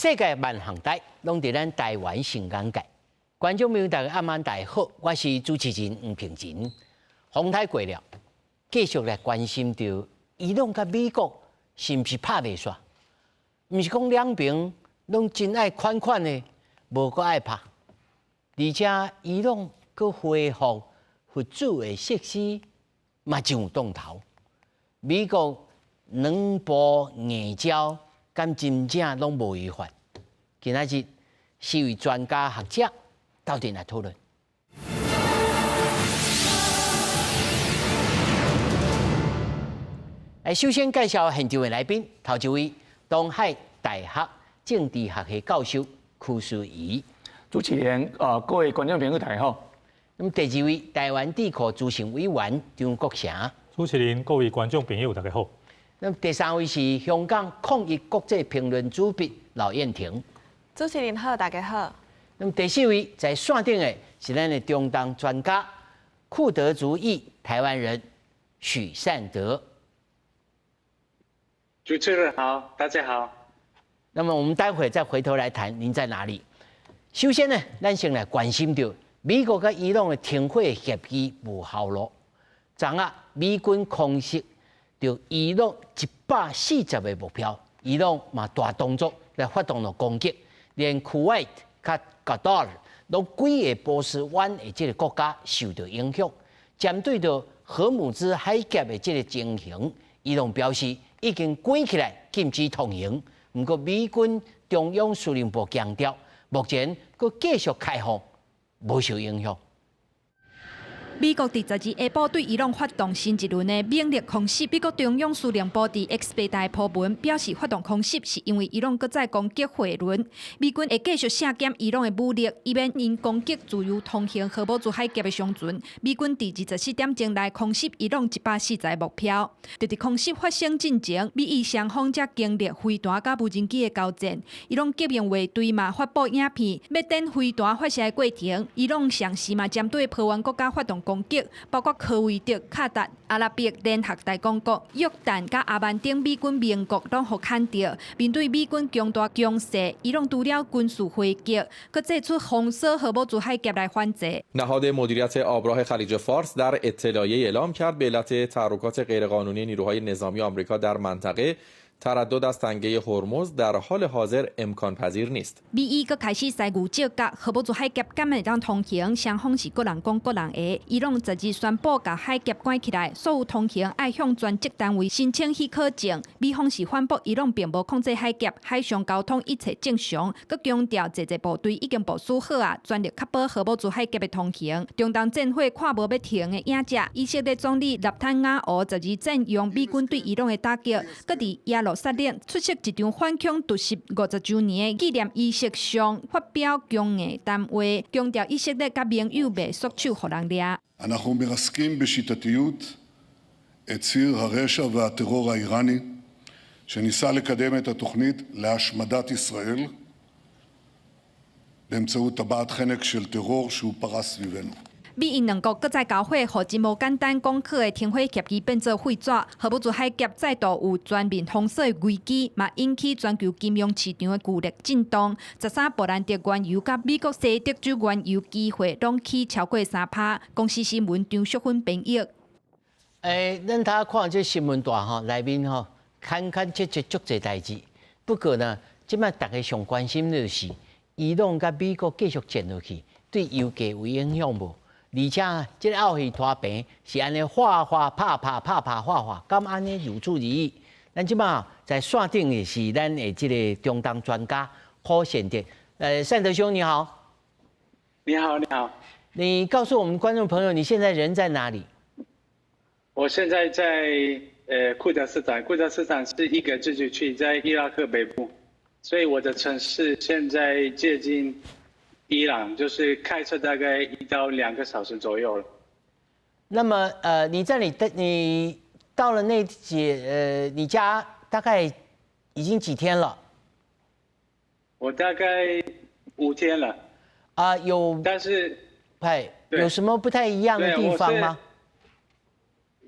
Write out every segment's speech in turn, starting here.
世界万行台拢伫咱台湾新港界。观众朋友，大家暗晚大家好，我是主持人黄平真。风台过了，继续来关心到伊朗甲美国是毋是拍袂煞？毋是讲两边拢真爱款款的，无个爱拍，而且伊朗佮恢复核子的设施嘛就有动头。美国两部外交敢真正拢无违法。今仔日四位专家学者到底来讨论。首先介绍现场的来宾，头一位东海大学政治学系教授屈淑仪，主持人各位观众朋友大家好。那么第二位台湾地壳执行委员张国成，主持人各位观众朋友大家好。那么第三位是香港抗疫国际评论主笔老燕婷，主持人好，大家好。那么第四位在线顶的是咱的中东专家库德族裔台湾人许善德。主持人好，大家好。那么我们待会再回头来谈您在哪里。首先呢，咱先来关心到美国跟伊朗的停火协议无效咯。昨仔美军空袭到伊朗140个目标，伊朗嘛大动作来发动了攻击，连库威特、甲卡塔尔拢几个波斯湾的这个国家受到影响。针对到荷姆兹海峡的这个情形，伊朗表示已经关起来禁止通行。不过美军中央司令部强调，目前佮继续开放，无受影响。美国伫12日下晡对伊朗发动新一轮的猛烈空袭。美国中央司令部伫 X 平台铺文表示，发动空袭是因为伊朗搁再攻击货轮，美军会继续削减伊朗的武力，以免因攻击自由通行荷姆兹海峡的商船。美军伫24点钟内空袭伊朗140个目标。就伫空袭发生进前，美伊双方则经历飞弹甲无人机的交战。伊朗革命卫队嘛发布影片，要等飞弹发射的过程。伊朗上时嘛针对波湾国家发动攻击，包括科威特、卡达、阿拉伯联合大公国、约旦甲阿曼等美军盟国拢互砍掉。面对美军强大攻势，伊朗除了军事回击，佮祭出封锁荷姆兹海峡来反制。نهاد مدیریت آبراه خلیج فارس در اطلاعیه اعلام کرد به علت تحرکات غیرقانونی نیروهای نظامی آمریکا در منطقه تردد از تنگه هرمز در حال حاضر امکان پذیر نیست. 美伊佮开始塞牛照甲荷姆兹海峡敢会当通行，双方是各人讲各人的。伊朗12日宣布甲海峡关起来，所有通行爱向专职单位申请许可证。美方是反驳伊朗并无控制海峡，海上交通一切正常，佮强调侪部队已经部署好啊，全力确保荷姆兹海峡的通行。中东战火看无要停的影子，以色列总理纳坦雅胡12日赞扬美军对伊朗的打击，佮伫耶路撒冷出席一场反恐突袭50周年的纪念仪式上发表强硬谈话，强调以色列甲盟友袂束手互人掠。אנחנו מרסקים בשיטתיות את ציר הרשע והטרור האיראני שניסה לקדם את התוכנית להשמדת ישראל באמצעות טבעת חנק של טרור שהוא פרס סביבנו. 美印两国搁再交火，互真无简单攻克的停火协议变作废纸。荷姆兹海峡再度有全面封锁的危机，嘛引起全球金融市场的剧烈震动。13波兰德原油甲美国西德州原油期货拢起超过3%。公司新闻张淑芬编译。咱大家看这新闻大吼，内面吼坎切足侪代志。不过呢，即摆大家上关心的就是伊朗甲美国继续战落去，对油价有影响无？而且这个后续拖平是安尼画拍，敢安尼如此如意。咱即马在线顶的是咱的这个中东专家柯贤德，善德兄你好。你好，你好。你告诉我们观众朋友，你现在人在哪里？我现在在库德斯坦，库德斯坦是一个自治区，在伊拉克北部，所以我的城市现在接近伊朗，就是开车大概1到2个小时左右了。那么你到了你家大概已经几天了？我大概5天了。但是有什么不太一样的地方吗？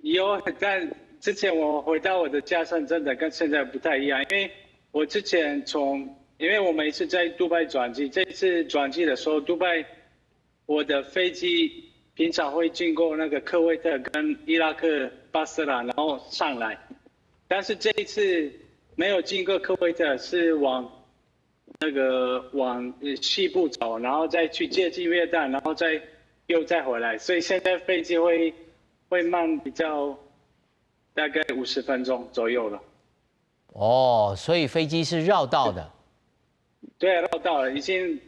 有，但之前我回到我的家乡真的跟现在不太一样，因为我之前从因为我们一次在杜拜转机，这次转机的时候，杜拜我的飞机平常会经过那个科威特跟伊拉克巴斯兰，然后上来，但是这一次没有经过科威特，是往西部走，然后再去接近约旦，然后再回来，所以现在飞机会慢比较大概50分钟左右了。哦，所以飞机是绕道的。对，绕道了，已经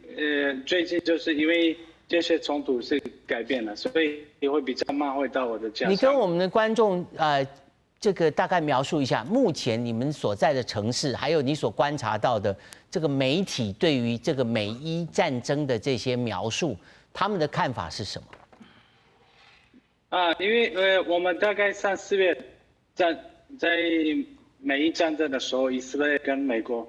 最近就是因为这些冲突是改变了，所以也会比较慢，会到我的家乡。你跟我们的观众这个大概描述一下，目前你们所在的城市，还有你所观察到的这个媒体对于这个美伊战争的这些描述，他们的看法是什么？因为我们大概3、4月在美伊战争的时候，以色列跟美国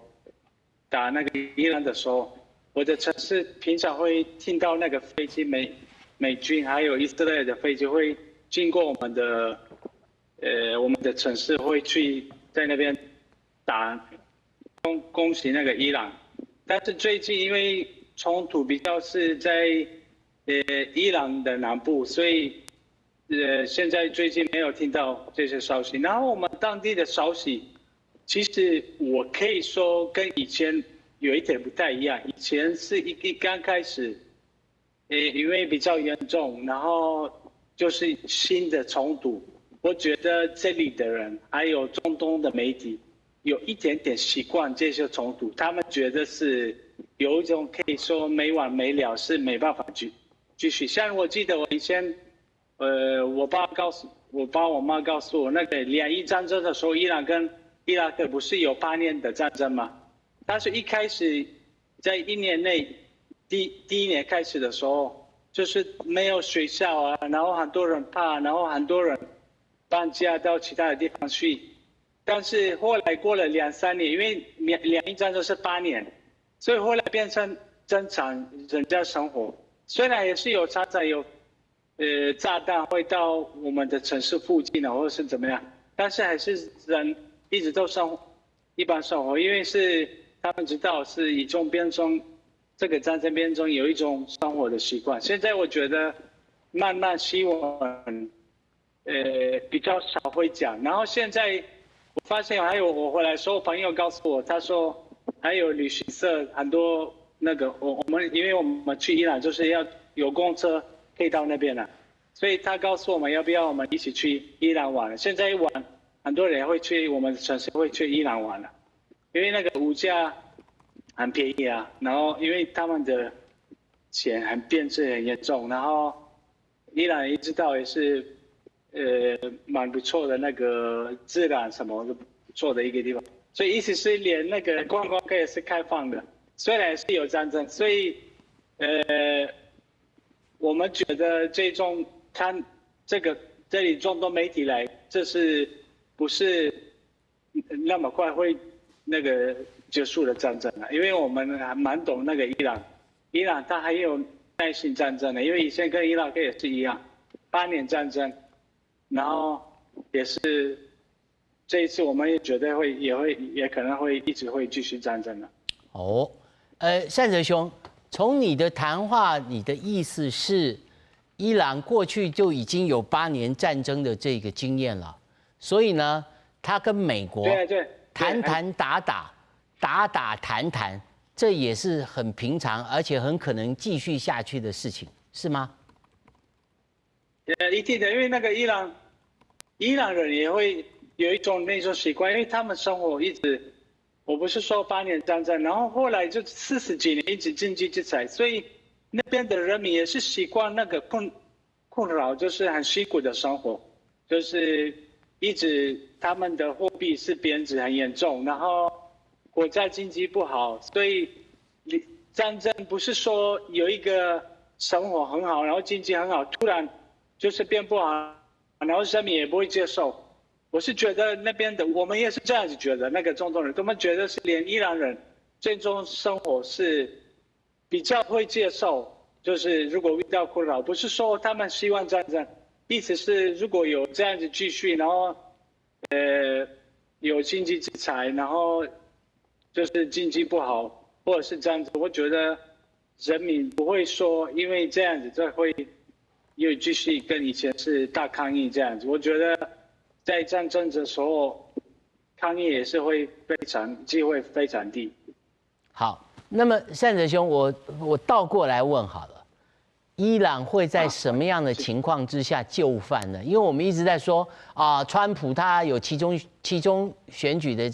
打那个伊朗的时候，我的城市平常会听到那个飞机美军还有以色列的飞机会经过我们的城市，会去在那边攻击那个伊朗。但是最近因为冲突比较是在伊朗的南部，所以现在最近没有听到这些消息。然后我们当地的消息，其实我可以说跟以前有一点不太一样。以前是刚开始，因为比较严重，然后就是新的冲突。我觉得这里的人还有中东的媒体有一点点习惯这些冲突，他们觉得是有一种可以说没完没了，是没办法继续。像我记得我以前，我爸我妈告诉我，那个两伊战争的时候，伊朗跟伊拉克不是有8年的战争吗？但是一开始在1年内，第一年开始的时候，就是没有学校啊，然后很多人怕，然后很多人搬家到其他的地方去。但是后来过了2、3年，因为两伊战争是8年，所以后来变成正常人家生活。虽然也是常常有炸弹会到我们的城市附近啊，或者是怎么样，但是还是人一直都一般生活，因为是他们知道是以中边中这个战争边中有一种生活的习惯。现在我觉得慢慢新闻比较少会讲，然后现在我发现还有我回来时候朋友告诉我，他说还有旅行社很多那个我们因为我们去伊朗就是要有公车可以到那边了，所以他告诉我们要不要我们一起去伊朗玩了。现在一玩，很多人也会去我们城市会去伊朗玩了，因为那个物价很便宜啊，然后因为他们的钱很变质很严重，然后伊朗也知道也是蛮不错的那个质量什么都不错的一个地方，所以意思是连那个观光客也是开放的，虽然是有战争，所以我们觉得这种看这里中东媒体来，这是不是那么快会那个结束的战争啊？因为我们还蛮懂那个伊朗它还有耐性战争的，因为以前跟伊拉克也是一样，8年战争，然后也是这一次我们也绝对也可能会一直会继续战争的。哦，善哲兄，从你的谈话，你的意思是，伊朗过去就已经有8年战争的这个经验了，所以呢，他跟美国谈打谈，这也是很平常，而且很可能继续下去的事情，是吗？一定的，因为那个伊朗人也会有一种那种习惯，因为他们生活一直，我不是说8年战争，然后后来就40几年一直经济制裁，所以那边的人民也是习惯那个困扰，就是很辛苦的生活，就是一直他们的货币是贬值很严重，然后国家经济不好，所以战争不是说有一个生活很好，然后经济很好，突然就是变不好，然后人民也不会接受。我是觉得那边的我们也是这样子觉得，那个中东人他们觉得是连伊朗人这种生活是比较会接受，就是如果遇到困扰，不是说他们希望战争，意思是如果有这样子继续，然后有经济制裁，然后就是经济不好，或者是这样子，我觉得人民不会说因为这样子就会又继续跟以前是大抗议这样子。我觉得在战争的时候，抗议也是会机会非常低。好，那么善哲兄，我倒过来问好了，伊朗会在什么样的情况之下就范呢？因为我们一直在说啊，川普他有期中选举的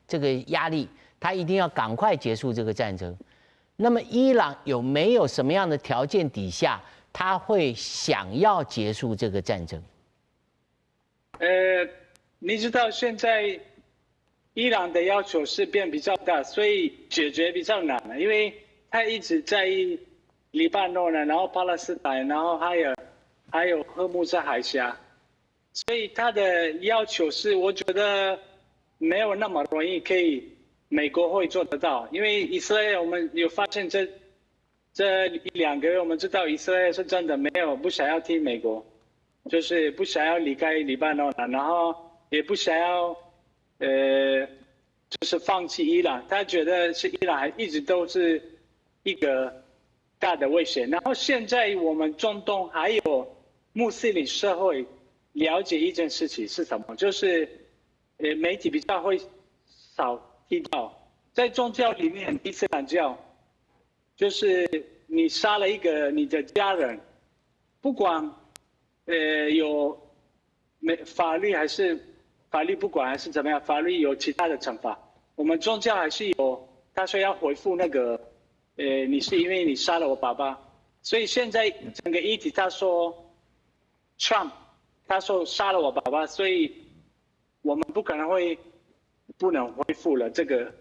这个压力，他一定要赶快结束这个战争。那么伊朗有没有什么样的条件底下，他会想要结束这个战争？你知道现在伊朗的要求是变比较大，所以解决比较难了，因为他一直在意黎巴嫩呢，然后巴勒斯坦，然后还有荷木斯海峡，所以他的要求是，我觉得没有那么容易可以美国会做得到，因为以色列我们有发现这1-2个月，我们知道以色列是真的不想要听美国，就是不想要离开黎巴嫩了，然后也不想要就是放弃伊朗，他觉得是伊朗一直都是一个大的威胁。然后现在我们中东还有穆斯林社会了解一件事情是什么，就是媒体比较会少提到，在宗教里面，伊斯兰教就是你杀了一个你的家人，不管有法律还是法律不管还是怎么样，法律有其他的惩罚。我们宗教还是有，他说要回复那个，你是因为你杀了我爸爸，所以现在整个议题他说 ，Trump 他说杀了我爸爸，所以我们不能恢复了这个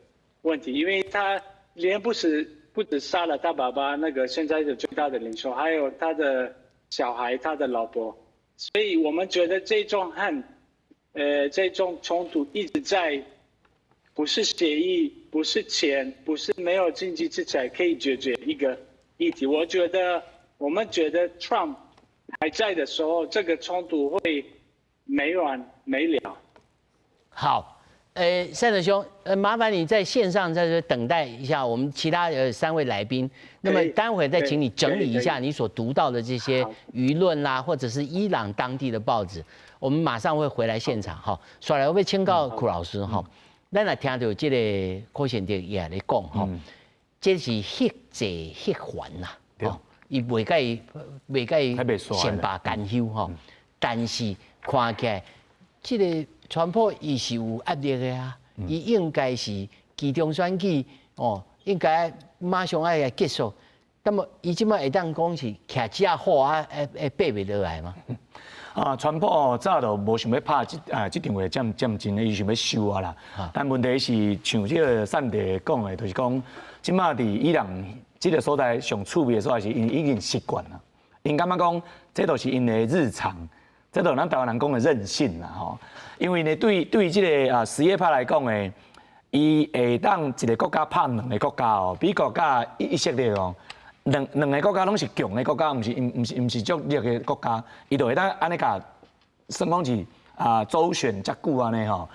问题，因为他连不止杀了他爸爸那个现在的最大的领袖，还有他的小孩、他的老婆，所以我们觉得这种这种冲突一直在，不是协议，不是钱，不是没有经济制裁可以解决一个议题。我们觉得 Trump 还在的时候，这个冲突会没完没了。好，善哲兄，麻烦你在线上在这等待一下我们其他3位来宾。那么待会再请你整理一下你所读到的这些舆论啦，或者是伊朗当地的报纸。我们马上会回来现场哈。刷来我要请教库老师哈，咱来听到这个柯先生也来讲哈，这是迄济迄还呐，哦，伊袂甲先拔干休哈，但是看起来这个川普伊是有压力的啊，伊应该是期中选举哦，应该马上要结束。那么伊即摆会当讲是徛只好啊，爬袂落来嘛？川普早就无想要拍这场的战争，伊想要收啊啦。但问题是像这个善地讲的，就是讲，即摆伫伊朗这个所在上趣味的所在是因已经习惯了，因感觉讲这都是因的日常，这都咱台湾人讲的任性啦吼。因为呢，对这个什叶派来讲的，伊会当一个国家拍2个国家哦，美国甲以色列哦。两个国家拢是强的国家，唔是足弱的国家，伊就会当安尼甲，算讲是周旋遮久安尼吼。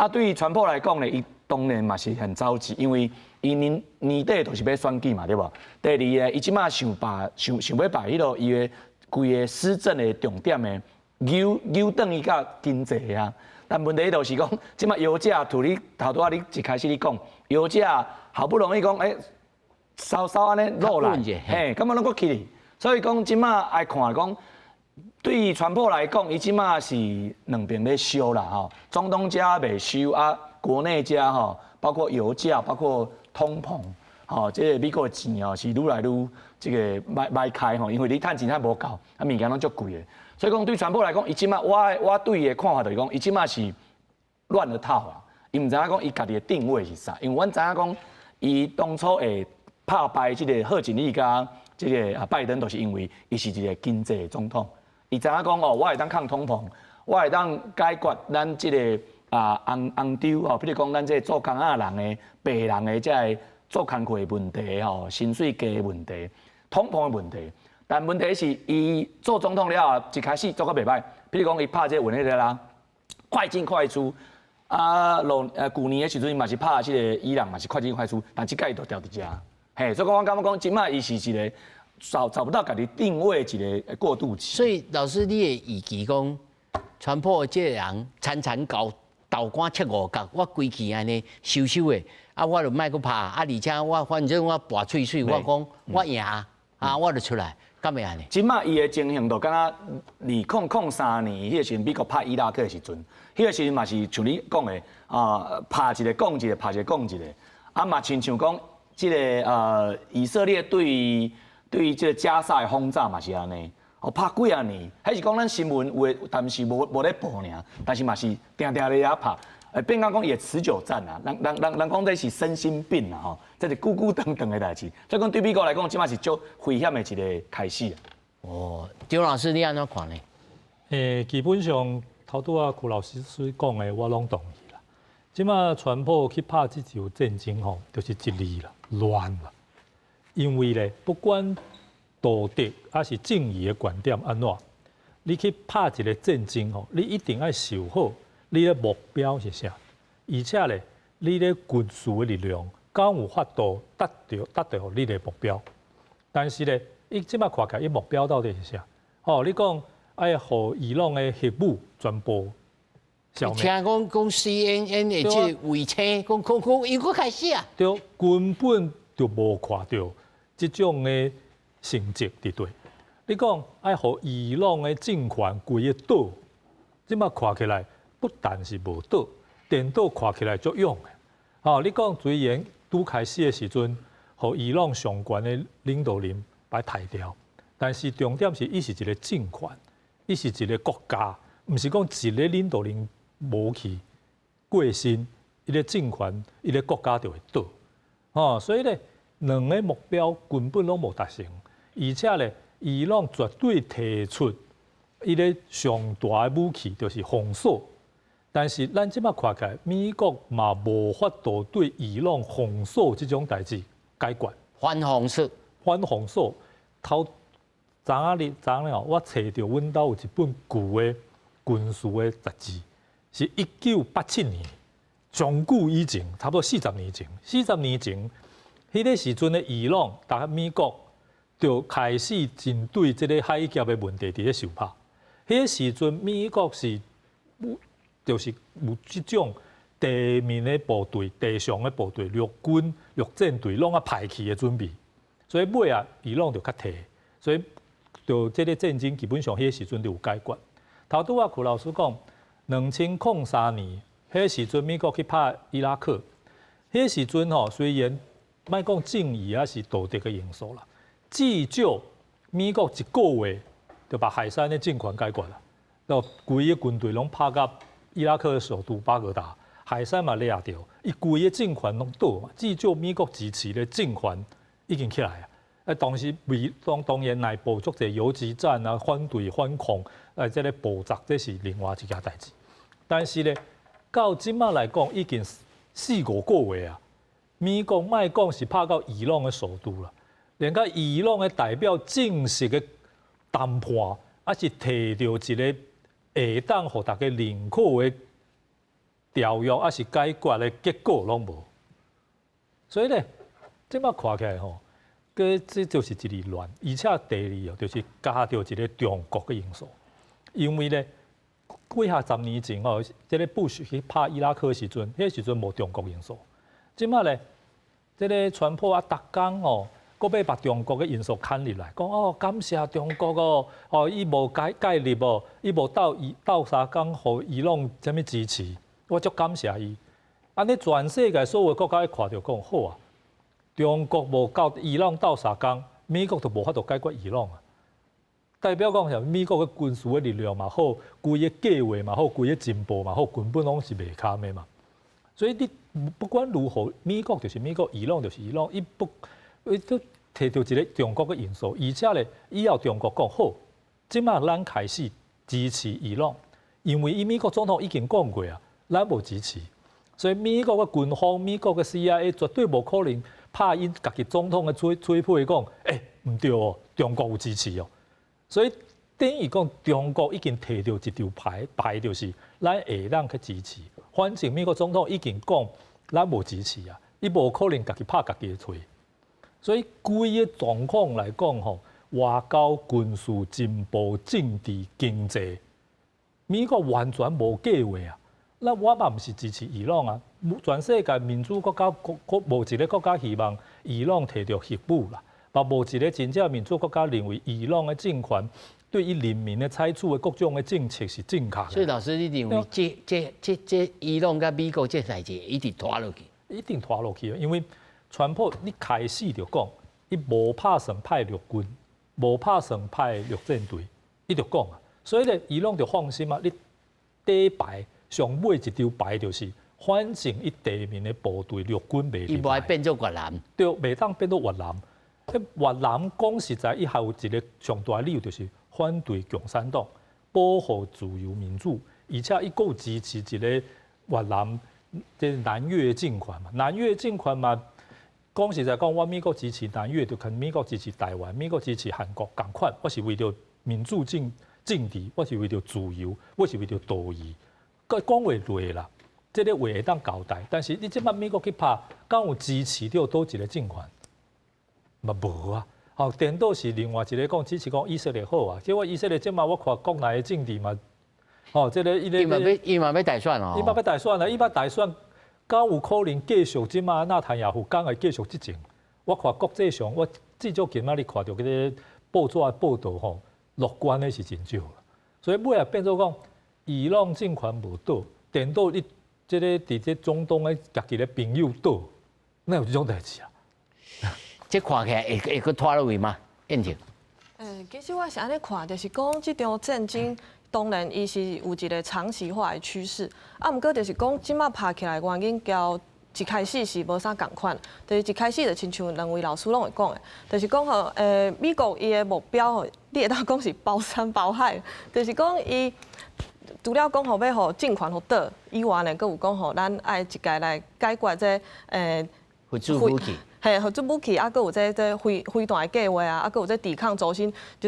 对于川普来讲呢，伊当然嘛是很着急，因为伊年底就是要选举嘛，对无？第二呢，伊即马想要把迄落伊的规个施政的重点的扭转伊甲经济啊。但问题就是讲，即马油价，你头拄仔你一开始你讲，油价好不容易讲稍安尼落来，嘿，感觉拢搁起哩。所以讲，即马爱看讲，对于川普来讲，伊即马是两边咧烧啦吼，中东家未烧啊，国内家吼，包括油价，包括通膨，吼，这个美国的钱哦是愈来愈这个歹开吼，因为你趁钱无够，物件拢足贵的。所以讲对川普来讲，伊即马我对伊的看法就是讲，伊即马是乱了套啊，伊毋知影讲伊家己的定位是啥，因为阮知影讲，伊当初会拍败这个贺锦丽甲这个拜登，就是因为伊是一个经济总统。伊知影讲哦，我会当抗通膨，我会当解决咱这个红州哦，比如讲咱这做工仔人的白人的这做工课的问题吼，薪水低的问题，通膨的问题。但问题是，伊做总统了后，一开始做个袂歹，比如讲伊拍这文迄个啦，快进快出，去年的时阵嘛是拍即个伊朗嘛是快进快出，但即届就掉伫遮。嘿，所以我感觉讲，即摆伊是一个找不到家己定位一个过渡期。所以老师，你的预期讲，川普这个人残搞豆干切五角，我规期安尼收的，啊，我就莫搁拍，啊，而且我反正我拔喙，我讲我赢啊，我就出来，敢会安尼？即摆伊的情形就敢若2003年迄个时阵，美国拍伊拉克的时阵，迄个时阵嘛是像你讲的拍一个讲一个，拍一个讲一个，啊嘛亲像讲即个以色列对即个加沙的轰炸嘛是安尼。拍几啊年，还是讲咱新闻有，但是无咧报尔，但是嘛是定咧遐拍，变讲也持久战啊，人讲这是身心病啊吼，这是久久长长的代志。所以讲对美国来讲，即马是足危险的一个开始啊。哦，张老师你安怎看呢？基本上头拄啊，顾老师所讲的我拢同意啦。即马川普去拍这场战争吼，就是一字啦，乱啦。因为咧，不管道德还是正义的观点安怎？你去拍一个战争吼，你一定要想好你的目标是啥，而且咧，你的军事的力量敢有法度达到你的目标。但是咧，伊即摆看起来，伊目标到底是啥？哦，你讲要互伊朗的核武全部消灭。听讲CNN 的即个卫星，讲又搁开始啊？对，根本就无看到即种的成绩伫对，你讲爱互伊朗的政权规个倒，即摆看起来不但是无倒，颠倒看起来足勇的。哦，你讲虽然拄开始的时阵，互伊朗上悬的领导人把抬掉，但是重点是伊是一个政权，伊是一个国家，毋是讲一个领导人无去过身，伊个政权、伊个国家就会倒。哦，所以咧，两个目标根本拢无达成。而且咧，伊朗绝对提出伊个上大的武器就是封锁，但是咱即摆看起来，美国嘛无法度对伊朗封锁这种代志解决。反封锁，昨日我找到阮兜有一本旧的军事的杂志，是1987年，上久以前，差不多40年前。40年前，迄个时阵的伊朗，美国就开始针对这个海峡的问题伫咧想拍。迄个时阵，美国就是有这种地面的部队、地上的部队、陆军、陆战队拢啊派去的准备。所以尾啊，伊朗就较退，所以就这个战争基本上迄个时阵就有解决。头拄啊，顾老师讲，2003年迄个时阵，美国去拍伊拉克，迄个时阵吼，虽然莫讲正义啊是道德的因素啦。至少美国一个月就把海珊的政权解决了，然后规个军队拢拍到伊拉克的首都巴格达，海珊嘛掠掉，伊规个政权拢倒嘛。至少美国支持的政权已经起来啊！当时当然内部足侪游击战啊、反对反抗，这个暴杂这是另外一件代志。但是咧，到即马来讲，已经4-5个月啊，美国莫讲是拍到伊朗的首都啦。连甲伊朗的代表正式的谈判，还是摕到一个下当互大家认可的条约，还是解决的结果拢无。所以咧，即摆看起来吼，这就是一个乱，而且第二就是加到一个中国的因素，因为咧，几下10年前吼，这个布什去拍伊拉克的时阵，迄个时阵无中国因素。即摆咧，这个川普啊，逐工哦。搁要把中国嘅因素牵入来，讲哦，感谢中国哦，伊无介入哦，伊无斗相共，互伊朗啥物支持，我足感谢伊。安尼全世界所有国家一看到讲好啊，中国无到伊朗斗相共，美国就无法度解决伊朗啊。代表讲美国嘅军事嘅力量嘛好，规个计划嘛好，规个进步嘛好，根本拢是袂堪的嘛。所以你不管如何，美国就是美国，伊朗就是伊朗，伊都摕到一个中国嘅因素，而且咧，以后中国讲好，即马咱开始支持伊朗，因为美国总统已经讲过啊，咱无支持，所以美国嘅军方、美国嘅 CIA 绝对无可能拍因家己总统嘅嘴皮讲，唔对哦，中国有支持哦，所以等于讲中国已经摕到一条牌就是咱下当去支持反正美国总统已经讲，咱无支持啊，伊无可能家己拍家己的嘴。所以规个状况来讲吼，外交、军事、进步、政治、经济，美国完全无计划啊。那我嘛毋是支持伊朗啊，全世界民主国家无一个国家希望伊朗摕到核武啦，嘛无一个真正民主国家认为伊朗的政权对伊人民的采取的各种的政策是正确的。所以老师，你认为这伊朗甲美国这代志一直拖落去？一定拖落去啊！因为川普你开始就讲，伊无拍算派陆军，无拍算派陆战队，伊就讲啊。所以咧，伊朗就放心啊。你第一排上尾一张牌就是，反正伊地面的部队陆军袂入来，伊无爱变做越南，对，袂当变做越南。越南讲实在，伊还有一个上大理由就是反对共产党，保护自由民主，而且伊佫有支持一个越南。这南越政权嘛，南越政权嘛，讲实在讲，我美国支持南越，就跟美国支持台湾、美国支持韩国同款。我是为了民主政治，我是为了自由，我是为了道义。讲话累啦，这个话会当交代。但是你即摆美国去拍，敢有支持到倒一个政权？嘛无啊。哦，颠倒是另外一个讲支持讲以色列好啊。结果以色列即摆我看国内的政治嘛。哦，这个伊嘛要大选哦，伊嘛要大选啦，伊嘛大选，敢有可能继续即马纳坦雅胡敢会继续执政？我看国际上，我至少今仔日看到嗰啲报纸报道吼，乐观的是真少啦。所以尾也变做讲，伊朗政权无倒，颠倒你即个伫这中东的家己的朋友倒，哪有这种代志啊？这看起来会去拖落去吗？燕婷？其实我是安尼看，就是讲这场战争。当然，伊是有一个长期化的趋势，毋过就是讲，即马拍起来原因，交一开始是无啥共款，就是一开始就亲像两位老师拢会讲的，就是讲吼，美国伊的目标吼，你会当讲是包山包海，就是讲伊除了讲吼要互政权互倒以外呢，佫有讲吼，咱爱一家来解决这核子武器，嘿，核子武器，佫有这飞弹的计划啊，佫有这抵抗轴心，就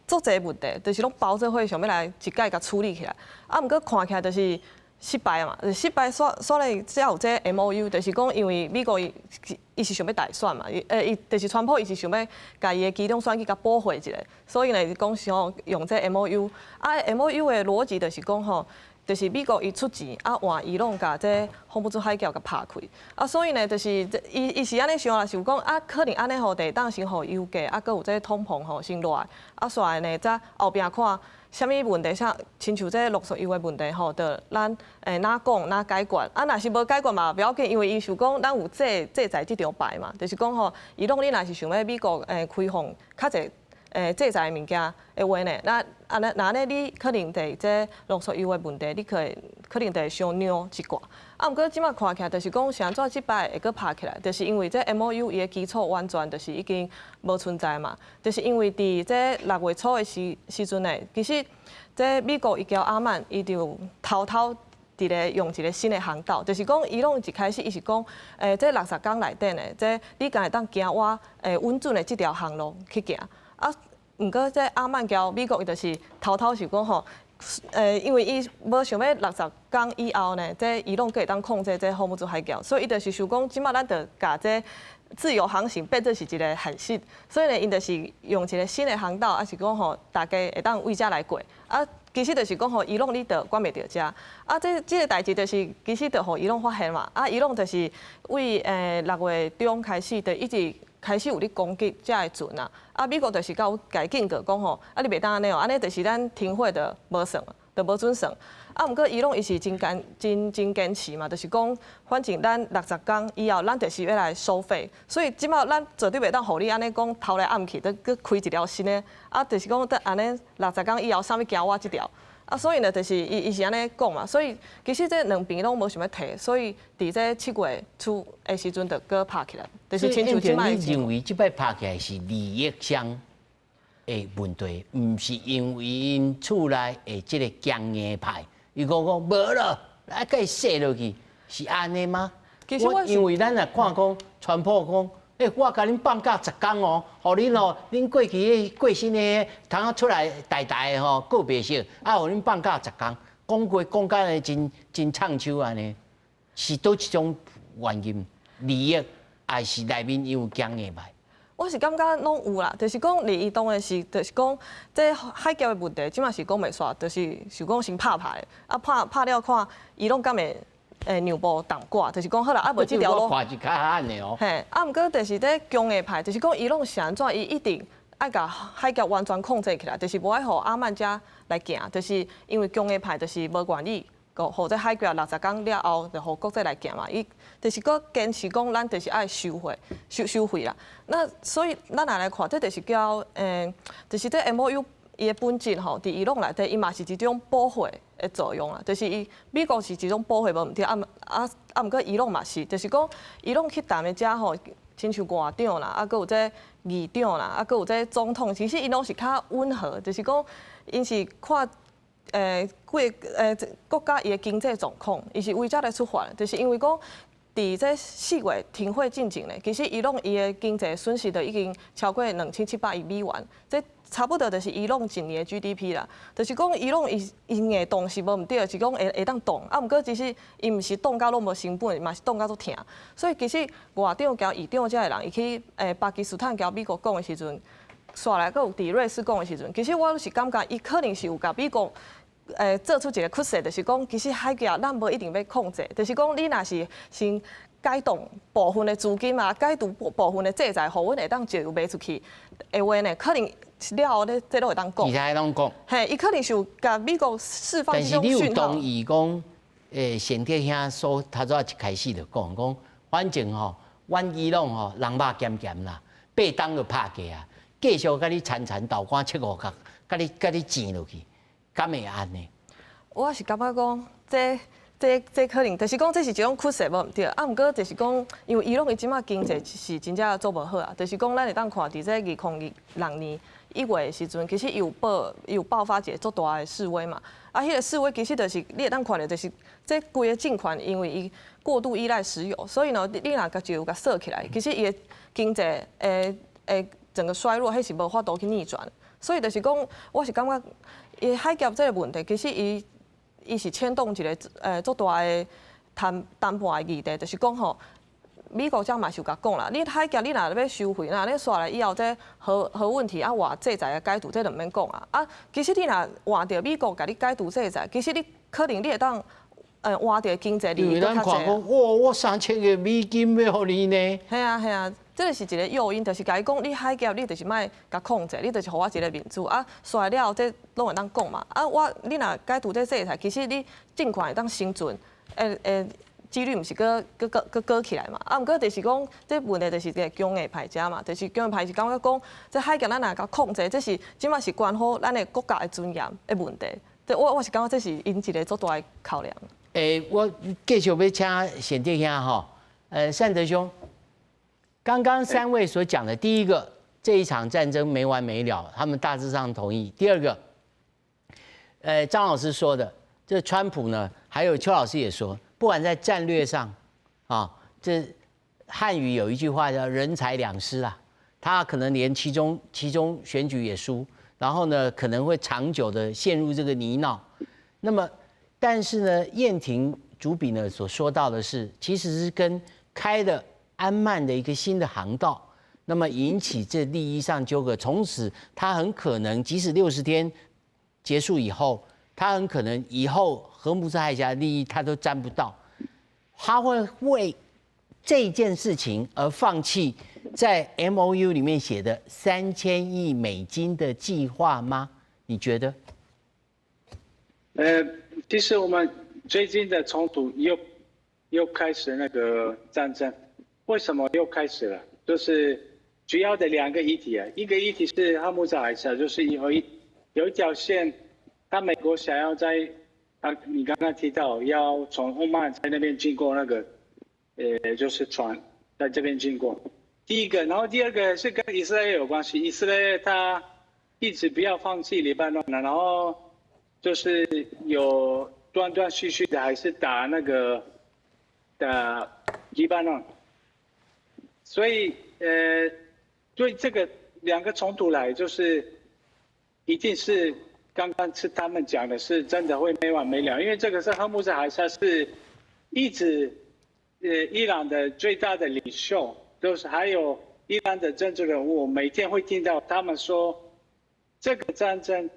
做侪问题，就是拢包做伙想要来一概甲处理起来。毋过看起来就是失败嘛，失败所以才有这 MOU， 就是讲因为美国伊是想要大选嘛，伊就是川普伊是想要甲伊的其中选举甲驳回一下，所以呢讲想用这 MOU。MOU 的逻辑就是讲吼。就是美国伊出钱换伊朗甲这洪布兹海峡甲拍开，所以呢，就是伊是安尼想啦，想讲可能安尼吼，地当先互油价，佫有这通膨吼先落来，煞来呢，再后壁看啥物问题，亲像这陆续油的问题吼，就咱哪讲哪解决，若是无解决嘛，不要紧，因为伊想讲咱有制裁这条牌嘛，就是讲吼，伊朗你若是想要美国开放较侪。制裁的物件的话呢，那安尼你可能伫这陆续油的问题，你可能得伤扭一寡。毋过即马看起来，就是讲是安怎即摆会阁拍起来，就是因为这 MOU 伊的基础完全就是已经无存在嘛。就是因为伫这6月初的时阵呢，其实这美国伊交阿曼伊就偷偷伫咧用一个新的航道，就是讲伊拢一开始伊是讲，这60天内底呢，这你敢会当行我稳准的这条航路去行。毋过这阿曼交美国伊就是偷偷是讲吼，因为伊无想要60天以后呢，这伊朗可以当控制这洪布兹海峡，所以伊就是想讲，即马咱着甲这自由航行变做是一个限制，所以呢，因就是用一个新的航道，还是讲吼，大家会当为遮来过。其实就是讲吼，伊朗你着管袂着遮。这个代志就是其实着互伊朗发现嘛。伊朗就是为6月中开始，就一直开始有咧攻击遮的船啊。美国就是甲改警告讲吼，你袂当安尼哦，安尼就是咱停火着无算，着无准算。毋过伊朗伊是真坚持嘛，就是讲，反正咱60天以后，咱就是要来收费，所以即马咱绝对袂当互你安尼讲偷来暗去，再开一条新的，就是讲得安尼60天以后，啥物行我即条，所以呢，就是伊是安尼讲嘛，所以其实这两边拢无想要提，所以伫这7月初的时阵就搁拍起来，就是亲像即摆。你认为即摆拍起来是利益上的问题，毋是因为因厝内的即个强硬派？伊讲无咯，甲伊说落去，是安尼吗？其实我因为咱也看讲，川普讲，我甲恁放假10天哦，互恁哦，恁过去过身的，通出来大的吼告别式，互恁放假10天，讲过讲甲呢真唱秋安尼，是倒一种原因，利益还是内面有强硬派？我是感觉拢有啦，就是讲利益当然是，就是讲这海峡的问题，即嘛是讲袂煞，就是讲先拍的，啊拍了看伊拢敢会让步淡挂，就是讲好啦，啊无即条路。我看是较暗的哦。嘿，啊毋过就是咧强硬派，就是讲伊拢是安怎，伊一定爱甲海峡完全控制起来，就是无爱互阿曼遮来行，就是因为强硬派就是无愿意。或者海峡60天了后，就互国际来行嘛。伊就是搁坚持讲，咱就是爱收回啦。那所以咱若来看，这就是叫就是这 MOU 伊的本质吼，伫伊拢内底，伊嘛是一种保护的作用啦。就是伊美国是一种保护无问题，毋过伊拢嘛是，就是讲伊拢去谈的遮吼，亲像外长啦，搁有这议长啦，搁有这总统，其实因拢是较温和，就是讲因是看。国家伊的经济状况，伊是为遮来出发，就是因为讲，伫这4月停火进前咧，其实伊的经济损失就已经超过2700亿美元，这差不多就是伊一年的 GDP 啦。就是讲伊会动是无毋对，是讲会当动，啊，毋过其实伊毋是动到拢无成本，嘛是动到足疼。所以其实外长交议长遮个人，伊去巴基斯坦交美国讲的时阵。煞来，搁有伫瑞士讲的时阵，其实我是感觉伊可能是有甲美国做出一个趋势，就是讲其实海峡咱无一定要控制，就是讲你若是先解冻部分的资金啊，解除部分的制裁，互阮会当自由卖出去的话呢，可能了后咧，这都会当讲。其他拢讲。嘿，伊可能是有甲美国释放这种讯号。但是你有同意讲，前天遐说，他早一开始就讲，反正吼，阮伊朗吼人肉咸咸啦，8档就拍过啊。继续甲你缠倒光7、5角，甲你钱落去，敢会安呢？我是感觉讲，这可能就是讲这是一种趋势无毋对，啊，毋过就是讲，因为伊朗伊即马经济是真正做无好啊，就是讲咱会当看伫这2006年1月的时阵，其实伊有爆发一个足大的示威嘛，啊，迄个示威其实就是你会当看到，就是这规个政权因为伊过度依赖石油，所以呢，你若甲石油甲锁起来，其实伊的经济整个衰落，迄是无法度去逆转，所以就是讲，我是感觉，伊海峡这个问题，其实伊是牵动一个足大的谈判的议题，就是讲吼，美国这嘛是有甲讲啦，你海峡你若要收回，那你刷来以后这核问题啊，外制裁的解除，这就毋免讲啊。啊，其实你若换着美国甲你解除制裁，其实你可能你会当换着经济利益更较济。哇，我3000个美金要互你呢？系啊。这就是一个诱因，就是甲伊讲，你海峡你就是莫甲控制，你就是互我一个民主啊。刷了后，这拢会当讲嘛。啊，你若解除这制裁，其实你尽快会当生存，几率毋是搁起来嘛。啊，毋过就是讲，这问题就是一个强硬派者嘛，就是强硬派是感觉讲，这海峡咱若甲控制，这是即马是关乎咱的国家的尊严的问题。我是感觉这是因一个足大的考量。我继续要请显弟兄哈，善德兄。刚刚3位所讲的，第一个，这一场战争没完没了，他们大致上同意。第二个，张老师说的，这川普呢，还有邱老师也说，不管在战略上，啊，这汉语有一句话叫人财两失啊，他可能连其中选举也输，然后呢，可能会长久的陷入这个泥淖。那么，但是呢，燕婷主笔呢所说到的是，其实是跟开的。安曼的一个新的航道，那么引起这利益上纠葛，从此他很可能，即使60天结束以后，他很可能以后荷姆斯海峡的利益他都沾不到，他会为这件事情而放弃在 MOU 里面写的3000亿美金的计划吗？你觉得？其实我们最近的冲突又开始那个战争。为什么又开始了？就是主要的2个议题啊，一个议题是哈姆斯海峡，就是有一条线，美国想要在你刚刚提到要从欧曼在那边经过那个，就是船在这边经过。第一个，然后第二个是跟以色列有关系，以色列他一直不要放弃黎巴嫩了，然后就是有断断续续的还是打黎巴嫩。所以，对这个2个冲突来，就是一定是刚刚是他们讲的是真的会没完没了，因为这个是哈木斯海峡是一直伊朗的最大的领袖，都是还有伊朗的政治人物，每天会听到他们说这个战争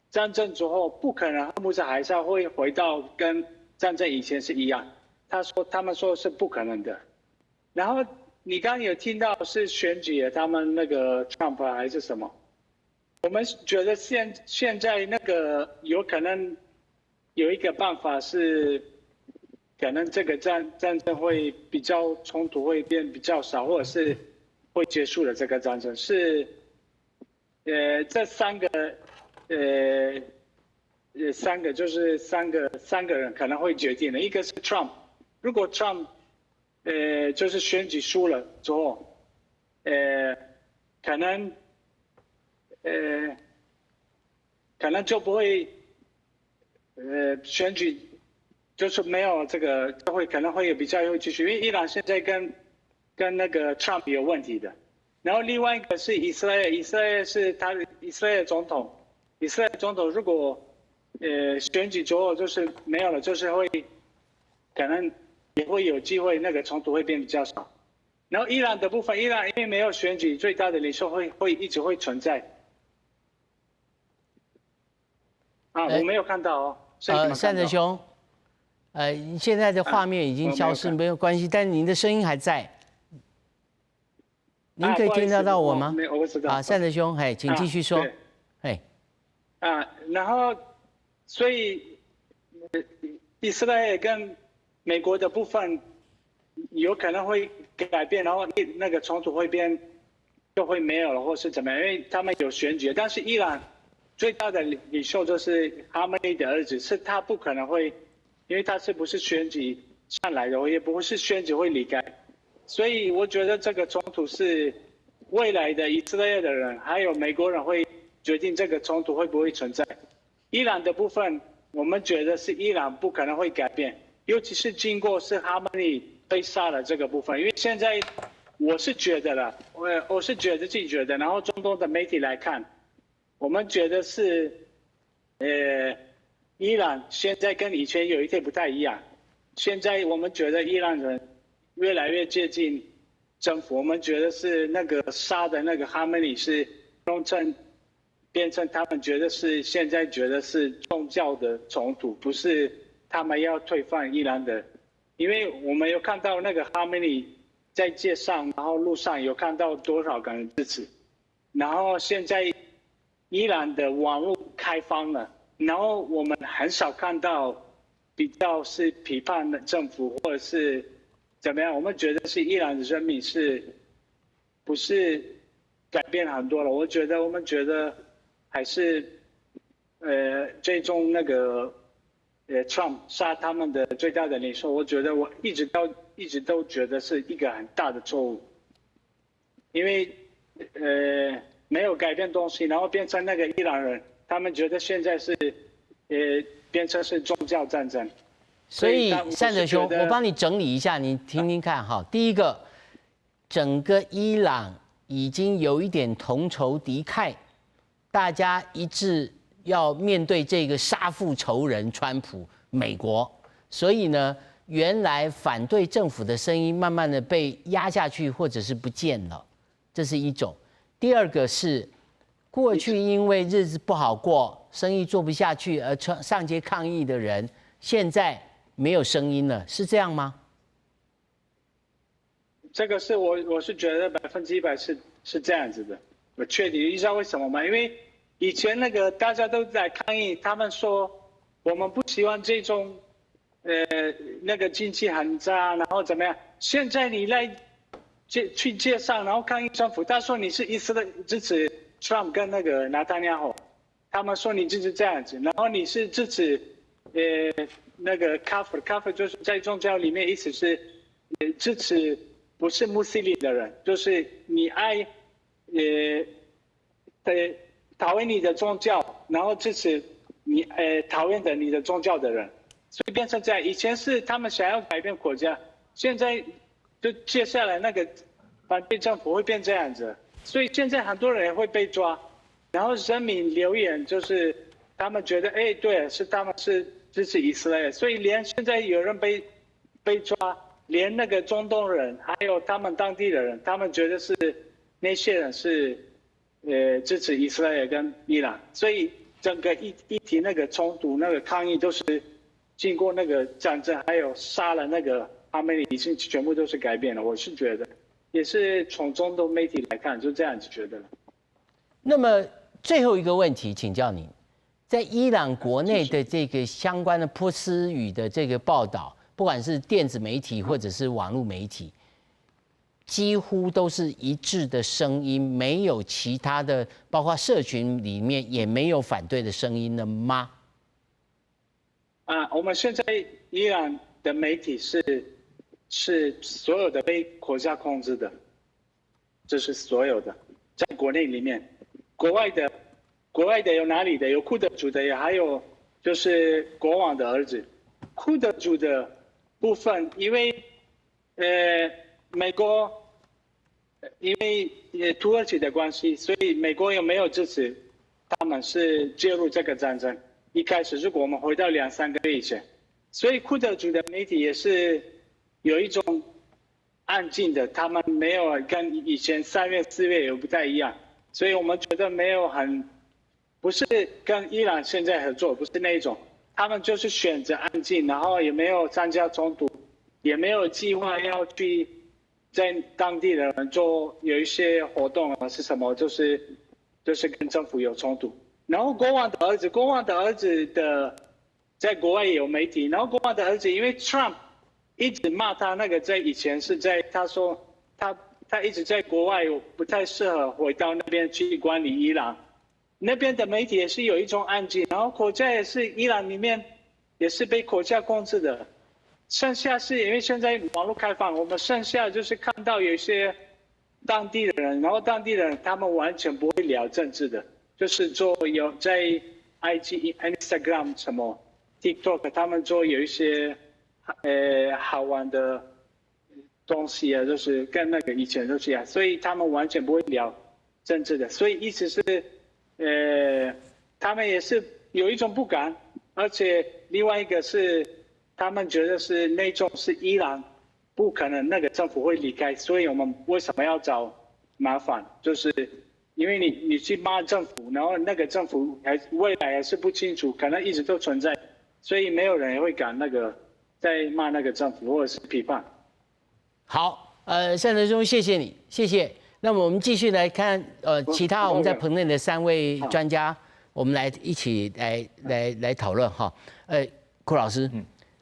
战争之后不可能哈木斯海峡会回到跟战争以前是一样，他们说是不可能的。然后你刚刚有听到是选举他们那个 Trump 还是什么？我们觉得现在那个有可能有一个办法是，可能这个战争会比较冲突会变比较少，或者是会结束了这个战争是，这三个就是三个人可能会决定的，一个是 Trump， 如果 Trump 就是选举输了之后，可能就不会，选举就是没有这个，可能会有比较会继续，因为伊朗现在跟那个 Trump 有问题的。然后另外一个是以色列，以色列总统如果选举之后就是没有了，就是会可能也会有机会那个冲突会变比较少。然后伊朗的部分，伊朗因为没有选举，最大的领袖会一直会存在。我没有看到哦。善德兄，现在的画面已经消失，没有关系，但您的声音还在。您可以听得到我吗？我知道。善德兄，请继续说。然后，所以以色列跟美国的部分有可能会改变，然后那个冲突就会没有了，或是怎么样？因为他们有选举，但是伊朗最大的领袖就是哈梅内的儿子，是他不可能会，因为他是不是选举上来的，也不是选举会离开，所以我觉得这个冲突是未来的以色列的人还有美国人会决定这个冲突会不会存在。伊朗的部分，我们觉得是伊朗不可能会改变，尤其是经过是哈梅内被杀了这个部分，因为现在我是觉得了，我是觉得自己觉得，然后中东的媒体来看，我们觉得是，伊朗现在跟以前有一点不太一样，现在我们觉得伊朗人越来越接近政府，我们觉得是那个杀的那个哈梅内是变成他们觉得是现在觉得是宗教的冲突，不是他们要推翻伊朗的，因为我们有看到那个哈梅内在街上，然后路上有看到多少个人支持，然后现在伊朗的网络开放了，然后我们很少看到比较是批判的政府或者是怎么样，我们觉得是伊朗的人民是不是改变很多了？我们觉得还是最终那个Trump 杀他们的最大的领袖，我觉得我一直都觉得是一个很大的错误，因为没有改变东西，然后变成那个伊朗人，他们觉得现在是变成是宗教战争。所以善德兄，我帮你整理一下，你听听看哈。第一个，整个伊朗已经有一点同仇敌忾，大家一致要面对这个杀父仇人川普美国，所以呢，原来反对政府的声音慢慢的被压下去，或者是不见了，这是一种。第二个是，过去因为日子不好过，生意做不下去而上街抗议的人，现在没有声音了，是这样吗？这个是我是觉得100%是这样子的，我确定。你知道为什么吗？因为以前那个大家都在抗议，他们说我们不喜欢这种那个经济很差，然后怎么样？现在你来去街上，然后抗议政府，他说你是以色列支持 Trump 跟那个纳坦雅胡，他们说你就是这样子，然后你是支持那个 kafir 就是在宗教里面意思是支持不是穆斯林的人，就是你爱讨厌你的宗教，然后支持你讨厌你的宗教的人，所以变成这样。以前是他们想要改变国家，现在就接下来那个反对政府会变这样子，所以现在很多人也会被抓，然后人民留言就是他们觉得，哎，对，是他们是支持以色列，所以连现在有人被抓，连那个中东人还有他们当地的人，他们觉得是那些人是支持以色列跟伊朗，所以整个议题那个冲突那个抗议都是经过那个战争，还有杀了那个阿梅里，已经全部都是改变了。我是觉得，也是从中东媒体来看，就这样子觉得了。那么最后一个问题，请教您，在伊朗国内的这个相关的波斯语的这个报道，不管是电子媒体或者是网络媒体，几乎都是一致的声音，没有其他的，包括社群里面也没有反对的声音了吗？我们现在伊朗的媒体是所有的被国家控制的，这是所有的，在国内里面。国外的有哪里的？有库德族的，也还有就是国王的儿子。库德族的部分，因为美国因为土耳其的关系，所以美国也没有支持他们是介入这个战争。一开始，如果我们回到2-3个月以前，所以库德族的媒体也是有一种安静的，他们没有跟以前3月、4月也不太一样。所以我们觉得没有不是跟伊朗现在合作，不是那一种，他们就是选择安静，然后也没有参加冲突，也没有计划要去在当地的人有一些活动啊，是什么，就是跟政府有冲突。然后国王的儿子的在国外也有媒体，然后国王的儿子因为 Trump 一直骂他那个在以前是在他说他一直在国外，不太适合回到那边去管理伊朗。那边的媒体也是有一种安静，然后国家也是伊朗里面也是被国家控制的。剩下是因为现在网络开放，我们剩下就是看到有一些当地的人，然后当地的人他们完全不会聊政治的，就是有在 IG、Instagram 什么 TikTok， 他们有一些好玩的东西啊，就是跟那个以前都是一样，所以他们完全不会聊政治的，所以意思是，他们也是有一种不敢，而且另外一个是他们觉得是那种是伊朗不可能那个政府会离开，所以我们为什么要找麻烦？就是因为你去骂政府，然后那个政府未来还是不清楚，可能一直都存在，所以没有人会敢再骂那个政府或者是批判。好，单德忠，谢谢你，谢谢。那么我们继续来看，其他我们在棚内的3位专家，我们来一起来讨论哈。柯老师，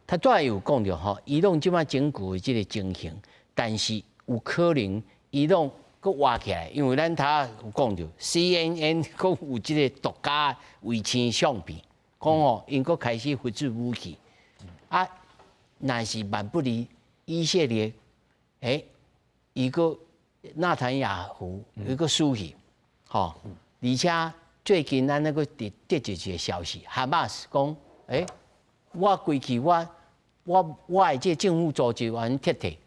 他昨下有讲到哈，伊朗即摆整局的这个情形，但是有可能伊朗佫挖起来，因为咱他有讲到 CNN 佫有这个独家卫星相片，讲哦，因佫开始发射武器，若是万不离以色列。一个纳坦雅胡有一个输去，而且最近咱那个得一个消息，哈马斯讲，我过去我的这政府组织完撤退，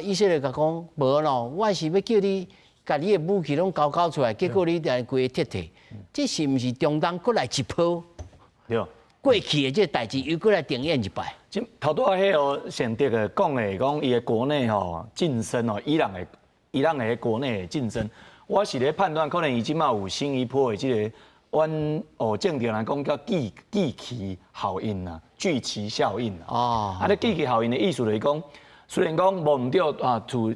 以色列甲讲无咯，我是要叫你把你的武器拢交出来，结果你来规撤退，这是不是中东过来一波？对。过去的这代志又过来重演一摆。头拄迄个贤德个讲伊的国内晋升伊朗的国内晋升，我是咧判断可能伊即马有新一波的这个正常来讲叫聚期效应啊，聚期效应啊。咧聚期效应的意思就是讲，虽然讲无毋对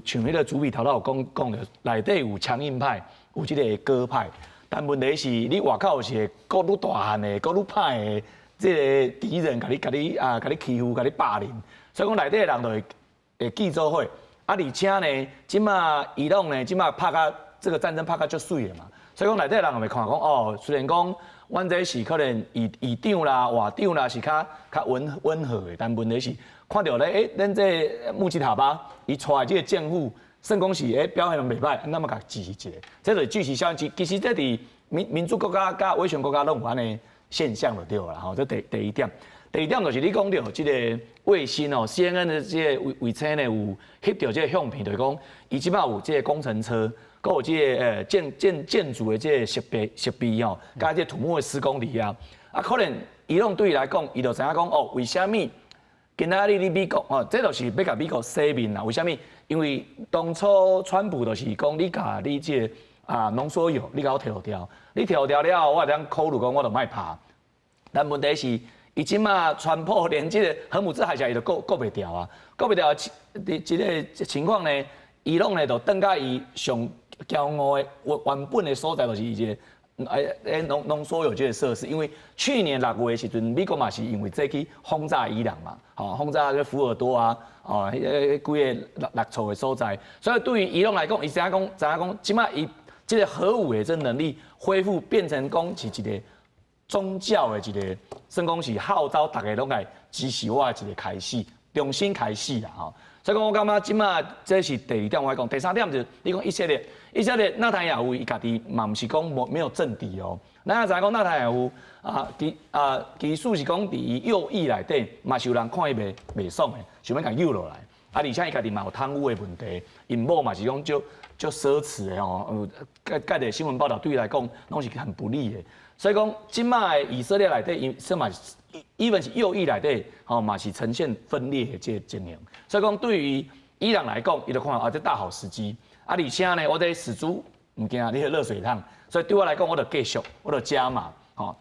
像迄个主笔头头有讲的，内底有强硬派，有这个鸽派，但问题是你外口是个愈大汉的，个愈歹的。这个敌人甲你欺负，甲你霸凌，所以讲内底的人就会记做伙。而且呢，即马伊朗呢，即马拍甲这个战争拍甲足水的嘛，所以讲内底的人会看讲虽然讲阮这是可能议长啦、外长啦是较温和的，但问题是看到咧，咱这木吉塔巴伊带这个政府，算讲是表现袂歹，那么甲支持一下，这就是支持效应。其实这伫民主国家甲威权国家拢有安尼。现象就对了，这第一点。第二点就是你讲到这个卫星CNN 的这个卫星呢有翕到这个相片，就是讲伊即摆有这个工程车佮有这个建筑的这个设备吼，加这土木的施工里啊，可能伊拢对伊来讲，伊就知影讲哦，为虾米今仔日你美国哦，这就是要甲美国洗面啦？为虾米？因为当初川普就是讲，你甲你这浓缩铀，你甲我摕掉，你摕掉了后，我当考虑讲我就卖拍。但问题是，伊即马川普连这个荷姆兹海峡伊都过袂掉啊，过袂掉这个情况呢，伊拢呢就等甲伊上骄傲的原本的所在，就是伊这浓缩铀这个设施，因为去年6月的时阵，美国嘛是因为这去轰炸伊朗嘛，轰炸个福尔多啊，几个落错的所在，所以对于伊朗来讲，伊知影讲，即马伊这个核武的这能力恢复变成讲是一个宗教的一个，算讲是号召大家拢来支持我的一个开始，重新开始啦吼。所以讲我感觉即马这是第2点我讲，第3点就是你讲以色列纳坦雅胡伊家己嘛，毋是讲没有政敌哦。咱也知影讲纳坦雅胡其实是讲伫伊右翼内底嘛是有人看伊袂爽的，想要甲诱落来。而且伊家己嘛有贪污的问题，因某嘛是讲就奢侈的吼，介个新闻报道对伊来讲拢是很不利的。所以讲即马的以色列内底，伊嘛even是右翼内底，嘛是呈现分裂的这个情形。所以讲对于伊朗来讲，伊就看这大好时机。而且呢，我在死猪唔惊你热水烫，所以对我来讲，我就继续，我就加码，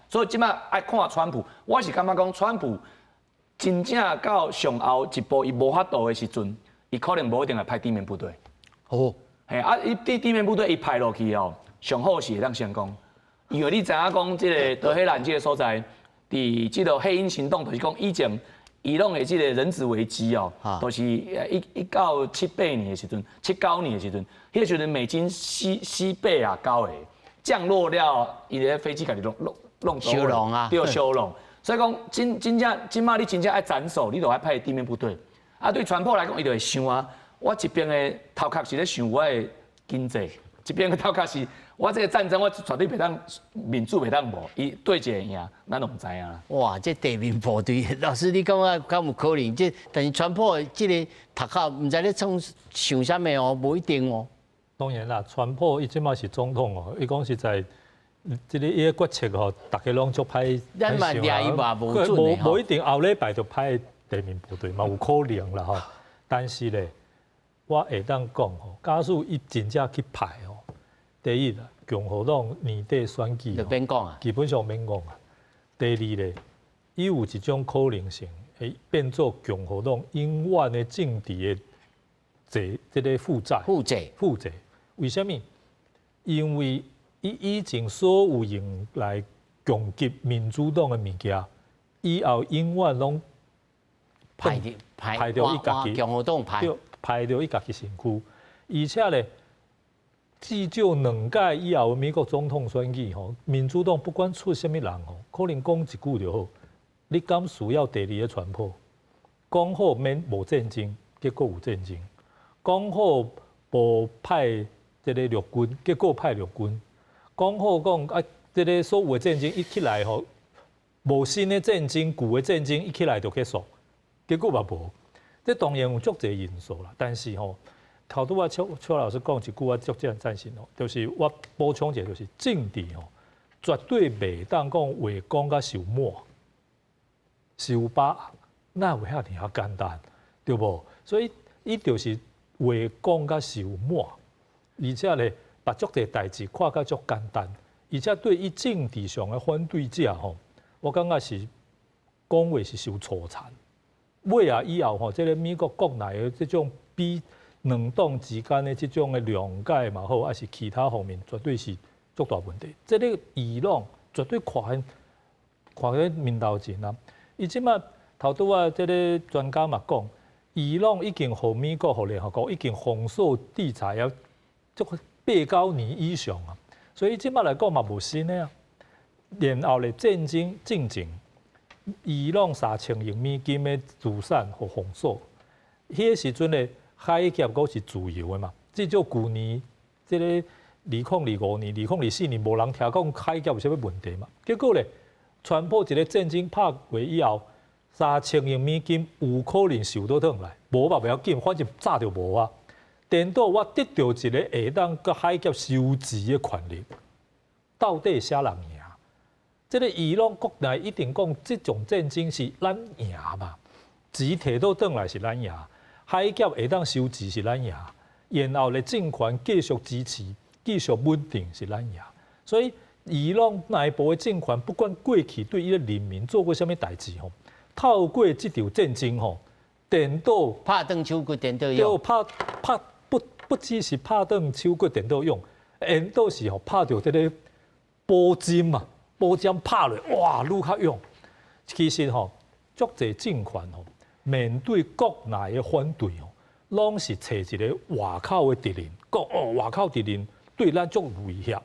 所以即摆爱看川普，我是感觉讲川普真正到上后一步伊无法度的时阵，伊可能无一定来派地面部队。哦，嘿伊地面部队伊派落去哦，上好是会当成功，因为你知影讲这个德黑兰这个所在，伫这个黑鹰行动，就是讲以前。伊朗的这个人质危机哦，都是1978年的时阵，79年的时阵，迄个时阵美军西贝亚高的降落了，伊个飞机家己弄收拢啊，对，收拢。所以讲今嘛你真正爱斩首，你就爱派地面部队。对川普来讲，伊就会想啊，我一边的头壳是咧想我的经济，一边的头壳是。我这个战争，我绝对袂当民主袂当无，伊对一个赢，咱都唔知影啦。哇，这地面部队，老师你感觉敢有可能？但是川普这个头壳唔知咧想啥物哦，无一定哦。当然啦，川普伊即马是总统哦，伊讲实在，这个伊个决策吼，大家拢足歹。咱嘛掠伊嘛无准的无一定后礼拜就派地面部队嘛，有可能啦吼。但是咧，我会当讲吼，假使伊真正去派吼。第一啦，共和党年底选举，基本上免讲啊。第二咧，伊有一种可能性会变做共和党永远的政治的这个负债。为什么？因为伊以前所有用来攻击民主党的物件，以后永远拢排掉伊家己，共和党排掉伊家己身躯，而且咧。至少2届以后的美国总统选举吼，民主党不管出什么人吼，可能讲一句就好。你敢需要第2个川普？讲好免无战争，结果有战争；讲好无派这个陆军，结果派陆军；讲好讲啊，这个所有的战争一起来吼，无新的战争、旧的战争一起来就结束，结果嘛无。这当然有足侪因素啦，但是吼。头拄啊，邱老师讲一句我足这样赞成哦，就是我补充一下，就是政治哦，绝对袂当讲话讲甲受满、受把，哪有遐尔简单，对无？所以伊就是话讲甲受满，而且咧把足个代志看甲足简单，而且对伊政治上的反对者吼，我感觉是讲话是受挫残。尾啊以后吼，这个美国国内的这种比。两党之间的这种的谅解嘛好，还是其他方面，绝对是足大问题。这个伊朗绝对看在面头前啊！伊即马头拄啊，这个专家嘛讲，伊朗已经互美国、互联合国已经封锁制裁啊，足8-9年以上啊。所以即马来讲嘛无新的啊。然后咧战争进程，伊朗3000亿美金的资产互封锁，迄个时阵咧。海峡阁是自由的嘛？至少去年，这个2025年、2024年，无人听讲海峡有啥物问题嘛？结果咧，川普一个战争拍过以后，3000亿美金有可能收倒转来，无嘛袂要紧，反正早就无啊。颠倒我得到一个会当甲海峡收支的权利，到底啥人赢？这个伊朗国内一定讲，这种战争是咱赢嘛，钱摕倒转来是咱赢，海峡会当收支是咱赢，然后咧政权继续支持、继续稳定是咱赢。所以伊朗内部的政权，不管过去对伊的人民做过啥物代志吼，透过这场战争吼，颠倒拍断手骨颠倒对用，拍不只是拍断手骨颠倒用，颠倒是吼拍到这个波针嘛。波针拍落，哇，愈较勇。其实吼，足侪政权吼，面对国内的反对吼，拢是找一个外口的敌人，讲哦，外口敌人对咱足威胁。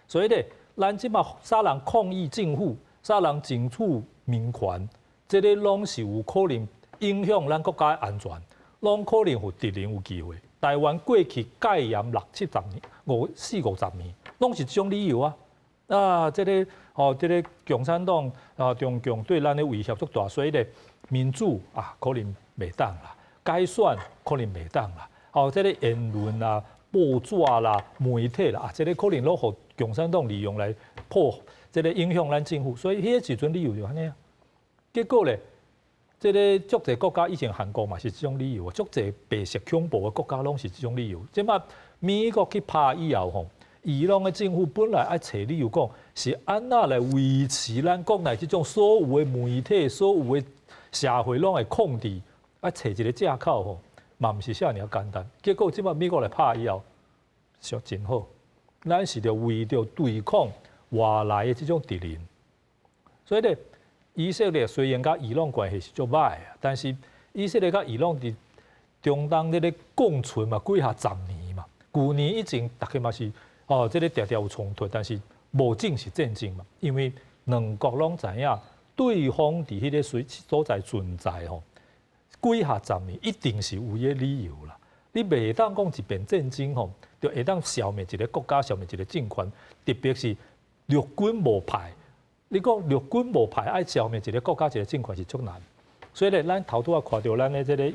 所以咧，咱即马啥人抗议政府，啥人争取民权，这个拢是有可能影响咱国家的安全，拢可能有敌人有机会。台湾过去戒严60-70年、40-50年，拢是这种理由啊。这个这个共产党中共对咱的威胁足大，所以咧民主可能袂当啦，改选可能袂当啦，这个言论啦、报纸啦、媒体啦，这个可能拢互共产党利用来这个影响咱政府，所以迄个时阵理由就安尼啊。结果咧，这个足侪国家以前韩国嘛是这种理由，足侪白色恐怖的国家拢是这种理由。即摆美国去拍以后吼。伊朗的政府本来爱找理由讲，是安那来维持咱国内这种所有的媒体、所有的社会拢会控制，爱找一个借口吼，嘛毋是遐尔简单。结果即摆美国来拍以后，说真好，咱是着为着对抗外来的这种敌人。所以咧，以色列虽然甲伊朗关系是足歹啊，但是以色列甲伊朗伫中东咧共存嘛，几下10年嘛，去年以前大家嘛是。这个常常有冲突，但是无正式战争嘛，因为两国拢知影对方伫迄个所在存在吼，几下10年一定是有伊个理由啦。你袂当讲一遍战争吼，就会当消灭一个国家、消灭一个政权，特别是陆军无派。你讲陆军无派爱消灭一个国家、一个政权是足难。所以咧，咱头拄仔看到咱的这个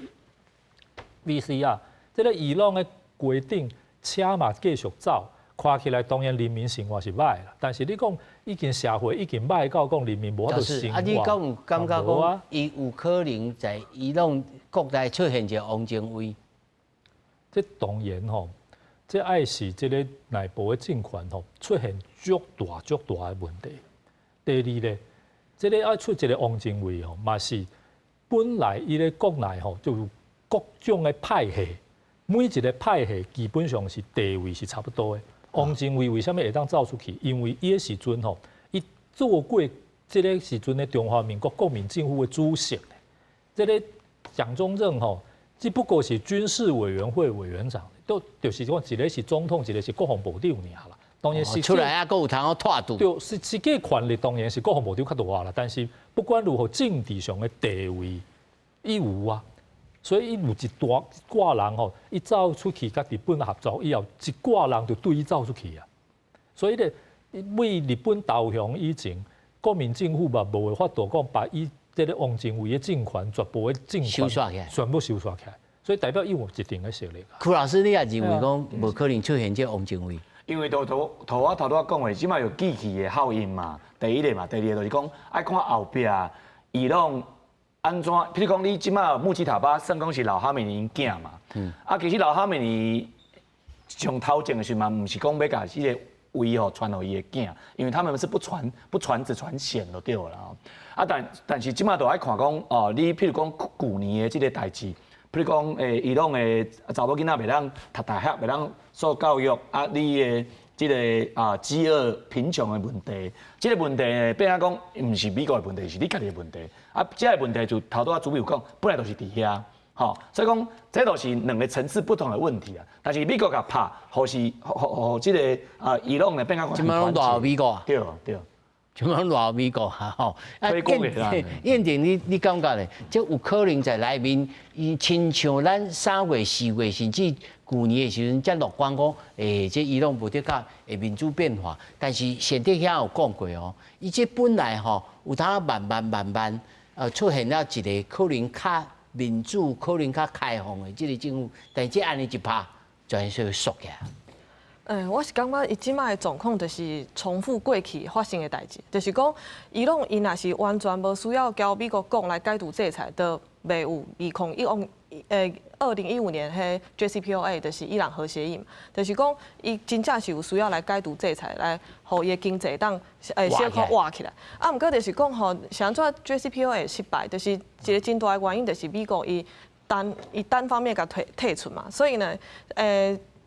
VCR， 这个伊朗的规定，车嘛继续走。看起来当然人民生活是歹啦，但是你讲已经社会已经歹到讲人民无法度生活。你敢有感觉讲，伊有可能在伊朗国内出现一个汪精卫？这当然吼，这爱是这个内部的政权吼出现足大的问题。第二咧，这个爱出一个汪精卫吼，嘛是本来伊咧国内吼就有各种的派系，每一个派系基本上是地位是差不多的。汪精卫为什么会当走出去？因为伊个时阵吼，伊做过这个时阵的中华民国国民政府的主席。这个蒋中正吼，只不过是军事委员会委员长，就是讲一个是总统，一个是国防部长尔啦。当然是出来啊，佫有通好拖住。对，实际权力当然是国防部长较大啦，但是不管如何，政治上的地位伊有啊。所以伊有一挂人吼，伊走出去甲日本合作以后，一挂人就对伊走出去啊。所以咧，为日本投降以前，国民政府嘛无法度讲把伊这个汪精卫的政权全部的政权全部收煞起来，所以代表伊有一定的实力。柯老师，你也认为讲无可能出现这汪精卫？因为头我讲的，即马有机器的效应嘛，第一个嘛，第二个就是讲爱看后壁伊朗。安怎？譬如讲，你即马穆吉塔巴算讲是老哈梅尼囝嘛？其实老哈梅尼上头前的时嘛，唔是讲要甲这个位吼传互伊的囝，因为他们是不传子传显就对啦。但是即马都爱看讲你譬如讲去年的这个代志，譬如讲伊朗的查某囡仔袂当读大学，袂当受教育你的。这个饥饿贫穷的问题，这个问题变啊讲，唔是美国的问题，是你家己的问题。这个问题就头拄仔主委有讲，本来就是伫遐，所以讲这都是两个层次不同的问题啊。但是美国甲拍，或是这个伊朗的变啊讲，即摆拢落后美国啊？对。即摆拢落后美国哈吼。燕婷，你感觉咧？即有可能在内面，伊亲像咱3月、4月，甚至去年的时阵，才乐观讲，这伊朗无得甲会民主变化。但是现在遐有讲过哦，伊这本来吼有当慢慢出现了一个可能较民主、可能较开放的这个政府，但是这安尼一拍，全是缩起来。我是感觉伊即摆的状况就是重复过去发生的代志，就是讲伊若是完全无需要交美国讲来解除制裁，都袂有2015年迄 JCPOA 就是伊朗核协议嘛，就是讲伊真正是有需要来解除制裁，来互伊的经济当小可活起来。啊，毋过就是讲吼，是安怎 JCPOA 失败，就是一个真大的原因，就是美国伊单方面甲退出嘛，所以呢，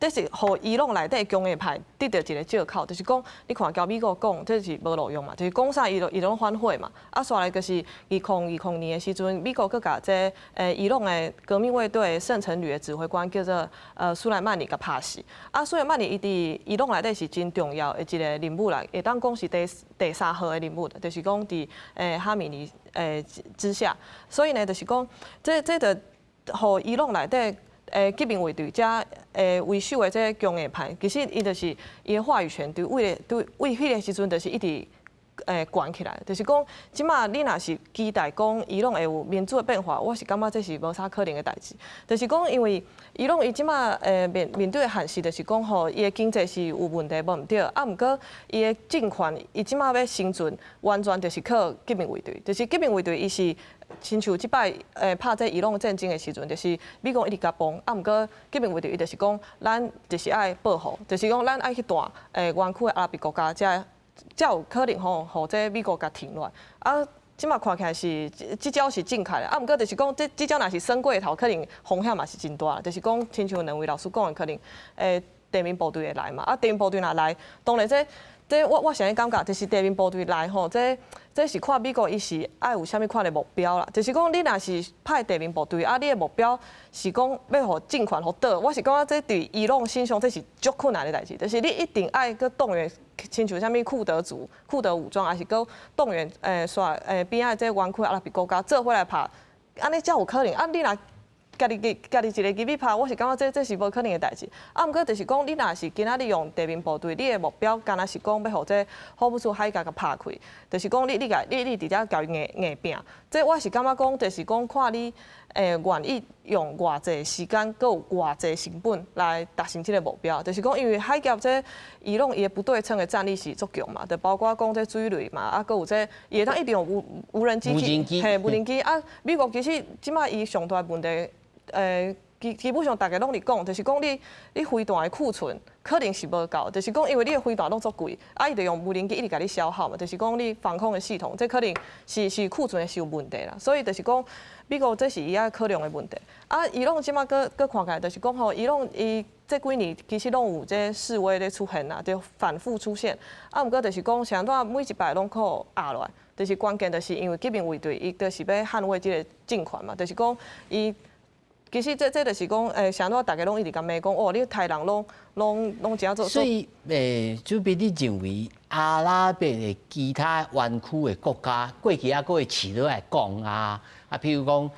这是互伊朗内底工业派得到一个借口，就是讲，你看交美国讲，这是无路用嘛，就是讲啥伊拢反悔嘛。啊，煞来就是2020年的时阵，美国佮甲这伊朗的革命卫队圣城旅的指挥官叫做苏莱曼尼甲拍死。啊，苏莱曼尼伊伫伊朗内底是真重要的一个人物啦，会当讲是第3号的人物，就是讲伫哈米尼之下。所以呢，就是讲这就互伊朗内底。革命卫队加为首的这工业派，其实伊就是伊的话语权，为迄个时阵就是一直悬起来。就是讲，即马你若是期待讲伊朗会有民主的变化，我是感觉这是无啥可能的代志。就是讲，因为伊朗伊即马面对的现实，就是讲吼，伊的经济是有问题，无毋对。啊，毋过伊的政权，伊即马要生存，完全就是靠革命卫队。就是革命卫队，伊是。亲像即摆拍这伊朗战争的时阵，就是美国一直甲帮，啊，毋过革命卫队伊就是讲，咱就是爱保护，就是讲咱爱去断湾区的阿拉伯国家，才有可能吼，互这美国甲停落。啊，即马看起来是即招是正确的，啊，毋过就是讲即招若是升过头，可能风险嘛是真大，就是讲亲像两位老师讲的，可能地面部队会来嘛，啊，地面部队若来，当然这我是安尼感觉，就是地面部队来吼，这是看美国伊是爱有啥物款的目标啦。就是讲你若是派地面部队，啊，你的目标是讲要互政权互倒，我是感觉这对伊朗心上这是足困难的代志。就是你一定爱去动员，亲像啥物库德武装，还是去动员边仔这湾区阿拉伯国家做伙来拍，安尼才有可能。啊，你若家己一个机密拍，我是感觉这是无可能的代志。啊，毋过就是讲，你若是今仔日用地面部队，你的目标敢若是讲要互这霍姆斯海峡甲拍开，就是讲你伫遮交伊硬拼。这我是感觉讲，就是讲看你愿意用偌济时间，佮有偌济成本来达成这个目标。就是讲，因为海峡这伊朗伊的不对称的战力是足强嘛，就包括讲这水雷嘛，啊，佮有这伊会当一定用无人机去，无人机啊。美国其实即摆伊上大问题。基本上大家拢伫讲，就是讲你飞弹的库存可能是无够，就是讲因为你的飞弹拢足贵，啊，伊就用无人机一直甲你消耗嘛，就是讲你防空的系统，这可能是库存是有问题啦，所以就是讲美国这是伊爱考量的问题。啊，伊朗即马搁看起来就是讲吼，伊朗伊这几年其实拢有这示威咧出现啦，就反复出现。啊，毋过就是讲像怎每一摆拢靠压落来，就是关键就是因为革命卫队伊就是要捍卫这个政权嘛，就是讲伊。其实这就是讲，像大家拢一直甲骂讲，哦，你台人拢真做。所以，主编你认为阿拉伯的其他湾区的国家，过去还佫会起落来讲啊，譬如讲，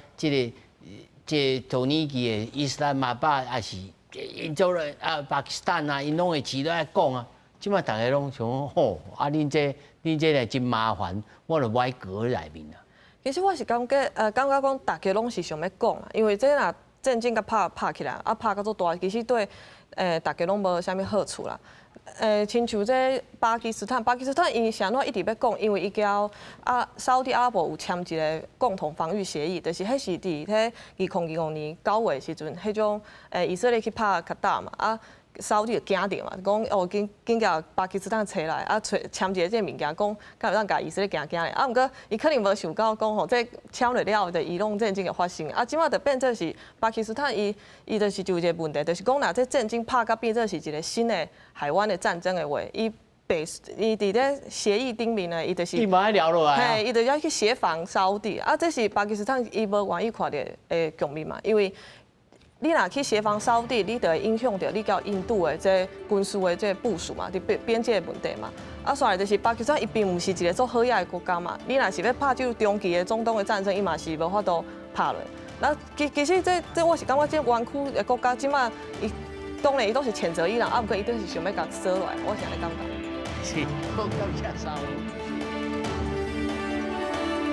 这土耳其的伊斯兰马巴，还是印度人巴基斯坦啊，因拢会起落来讲啊。即摆大家拢想讲，吼，恁这来真麻烦，我就歪隔内面啊。其实我是感觉讲大家拢是想要讲啊，因为这若战争甲拍起来，啊拍到足大，其实对大家拢无啥物好处啦。亲像这巴基斯坦因啥怎一直要讲，因为伊交沙特阿拉伯有签一个共同防御协议，就是迄是伫迄2020年9月时阵，迄种以色列去拍卡达嘛啊。沙特就惊着嘛，讲哦，紧甲巴基斯坦找来，啊，签一个这物件，讲敢有当甲以色列惊咧。啊，毋过伊可能无想到讲吼，这签落了，就伊朗战争就发生。啊，即马就变做是巴基斯坦，伊就是就一个问题，就是讲若这战争拍甲变做是一个新的海湾的战争的话，伊伫咧协议顶面呢，伊就是伊嘛爱聊落来啊，嘿，伊就要去协防沙特。啊，这是巴基斯坦伊无愿意看到的局面嘛，因为。你若去协防沙特，你就会影响到你到印度的这军事的这部署嘛，伫边界的问题嘛。啊，所以就是巴基斯坦伊并毋是一个做好野的国家嘛。你若是要拍这中期的中东的战争，伊嘛是无法度拍落。那其实这我是感觉这湾区的国家即马伊当然伊都是谴责伊朗，啊，不过伊都是想要甲锁落来，我是安尼感觉。是，好感谢三位。